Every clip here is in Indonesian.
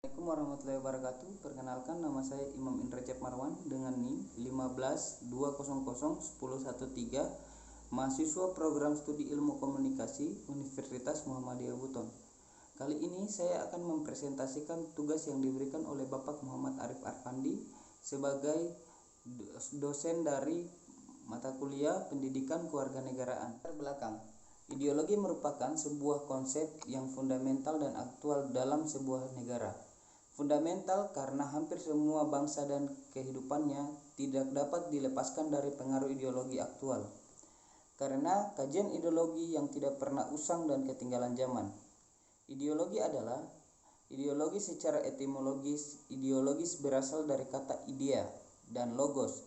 Assalamualaikum warahmatullahi wabarakatuh. Perkenalkan, nama saya Imam Indra Marwan dengan NIM 152001013, mahasiswa program studi ilmu komunikasi Universitas Muhammadiyah Buton. Kali ini saya akan mempresentasikan tugas yang diberikan oleh Bapak Muhammad Arif Arfandi sebagai dosen dari mata kuliah Pendidikan Kewarganegaraan. Terbelakang, ideologi merupakan sebuah konsep yang fundamental dan aktual dalam sebuah negara. Fundamental karena hampir semua bangsa dan kehidupannya tidak dapat dilepaskan dari pengaruh ideologi aktual. Karena kajian ideologi yang tidak pernah usang dan ketinggalan zaman. Ideologi adalah ideologi secara etimologis. Ideologis berasal dari kata idea dan logos.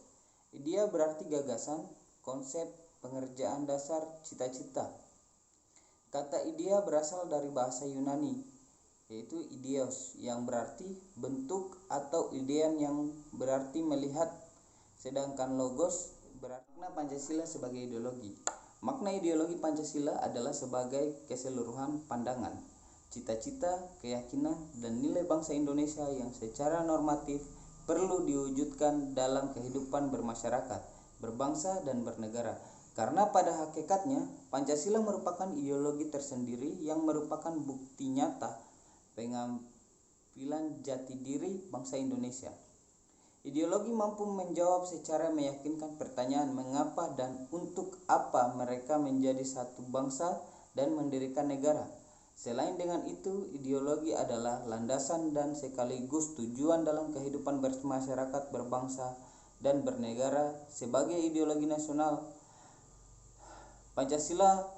Idea berarti gagasan, konsep, pengerjaan dasar, cita-cita. Kata idea berasal dari bahasa Yunani, yaitu ideos, yang berarti bentuk, atau idean yang berarti melihat, sedangkan logos berarti makna Pancasila sebagai ideologi. Makna ideologi Pancasila adalah sebagai keseluruhan pandangan, cita-cita, keyakinan, dan nilai bangsa Indonesia yang secara normatif perlu diwujudkan dalam kehidupan bermasyarakat, berbangsa, dan bernegara. Karena pada hakikatnya Pancasila merupakan ideologi tersendiri yang merupakan bukti nyata pengambilan jati diri bangsa Indonesia. Ideologi mampu menjawab secara meyakinkan pertanyaan mengapa dan untuk apa mereka menjadi satu bangsa dan mendirikan negara. Selain dengan itu, ideologi adalah landasan dan sekaligus tujuan dalam kehidupan bermasyarakat, berbangsa, dan bernegara. Sebagai ideologi nasional, Pancasila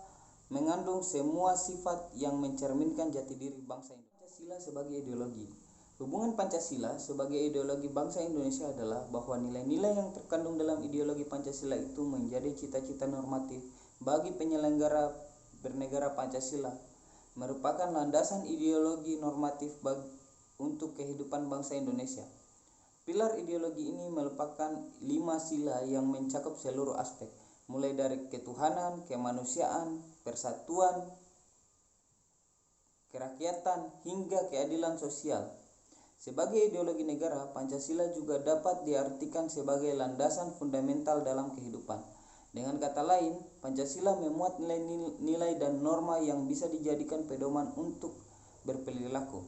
mengandung semua sifat yang mencerminkan jati diri bangsa Indonesia. Pancasila sebagai ideologi. Hubungan Pancasila sebagai ideologi bangsa Indonesia adalah bahwa nilai-nilai yang terkandung dalam ideologi Pancasila itu menjadi cita-cita normatif bagi penyelenggara bernegara. Pancasila merupakan landasan ideologi normatif untuk kehidupan bangsa Indonesia. Pilar ideologi ini merupakan 5 sila yang mencakup seluruh aspek, mulai dari ketuhanan, kemanusiaan, persatuan, kerakyatan, hingga keadilan sosial. Sebagai ideologi negara, Pancasila juga dapat diartikan sebagai landasan fundamental dalam kehidupan. Dengan kata lain, Pancasila memuat nilai-nilai dan norma yang bisa dijadikan pedoman untuk berperilaku.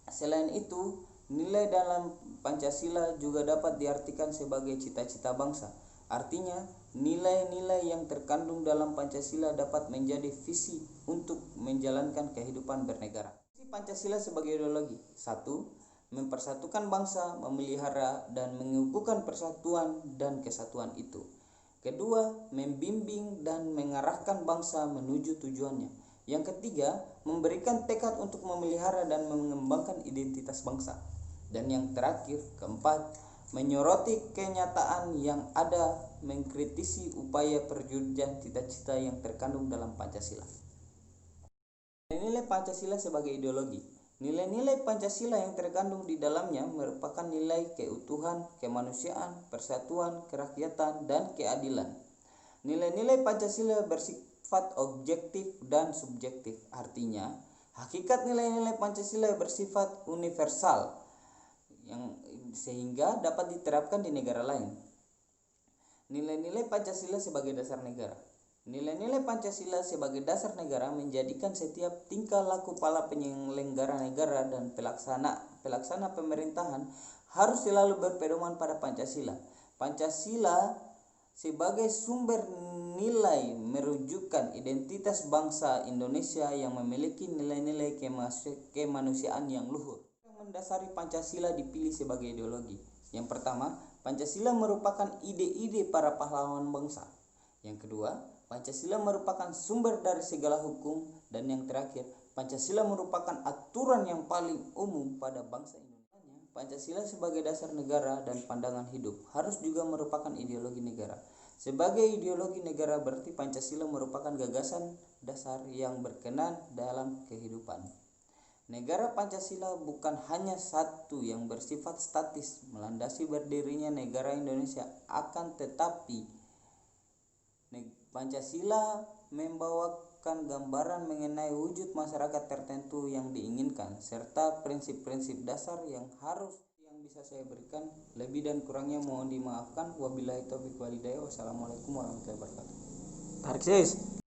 Selain itu, nilai dalam Pancasila juga dapat diartikan sebagai cita-cita bangsa. Artinya, nilai-nilai yang terkandung dalam Pancasila dapat menjadi visi untuk menjalankan kehidupan bernegara. Visi Pancasila sebagai ideologi: 1. Mempersatukan bangsa, memelihara dan mengukuhkan persatuan dan kesatuan itu. Kedua, membimbing dan mengarahkan bangsa menuju tujuannya. Yang ketiga, memberikan tekad untuk memelihara dan mengembangkan identitas bangsa. Dan yang terakhir, keempat, menyoroti kenyataan yang ada, mengkritisi upaya perwujudan cita-cita yang terkandung dalam Pancasila. Nilai Pancasila sebagai ideologi. Nilai-nilai Pancasila yang terkandung di dalamnya merupakan nilai keutuhan, kemanusiaan, persatuan, kerakyatan, dan keadilan. Nilai-nilai Pancasila bersifat objektif dan subjektif. Artinya, hakikat nilai-nilai Pancasila bersifat universal sehingga dapat diterapkan di negara lain. Nilai-nilai Pancasila sebagai dasar negara. Nilai-nilai Pancasila sebagai dasar negara menjadikan setiap tingkah laku para penyelenggara negara dan pelaksana pemerintahan harus selalu berpedoman pada Pancasila. Pancasila sebagai sumber nilai merujukkan identitas bangsa Indonesia yang memiliki nilai-nilai kemanusiaan yang luhur. Yang mendasari Pancasila dipilih sebagai ideologi. Yang pertama, Pancasila merupakan ide-ide para pahlawan bangsa. Yang kedua, Pancasila merupakan sumber dari segala hukum. Dan yang terakhir, Pancasila merupakan aturan yang paling umum pada bangsa Indonesia. Pancasila sebagai dasar negara dan pandangan hidup harus juga merupakan ideologi negara. Sebagai ideologi negara berarti Pancasila merupakan gagasan dasar yang berkenan dalam kehidupan. Negara Pancasila bukan hanya satu yang bersifat statis melandasi berdirinya negara Indonesia, akan tetapi Pancasila membawa merupakan gambaran mengenai wujud masyarakat tertentu yang diinginkan serta prinsip-prinsip dasar yang bisa saya berikan. Lebih dan kurangnya mohon dimaafkan. Wabillahi taufiq walhidayah. Wassalamualaikum warahmatullahi wabarakatuh. Tarik sis.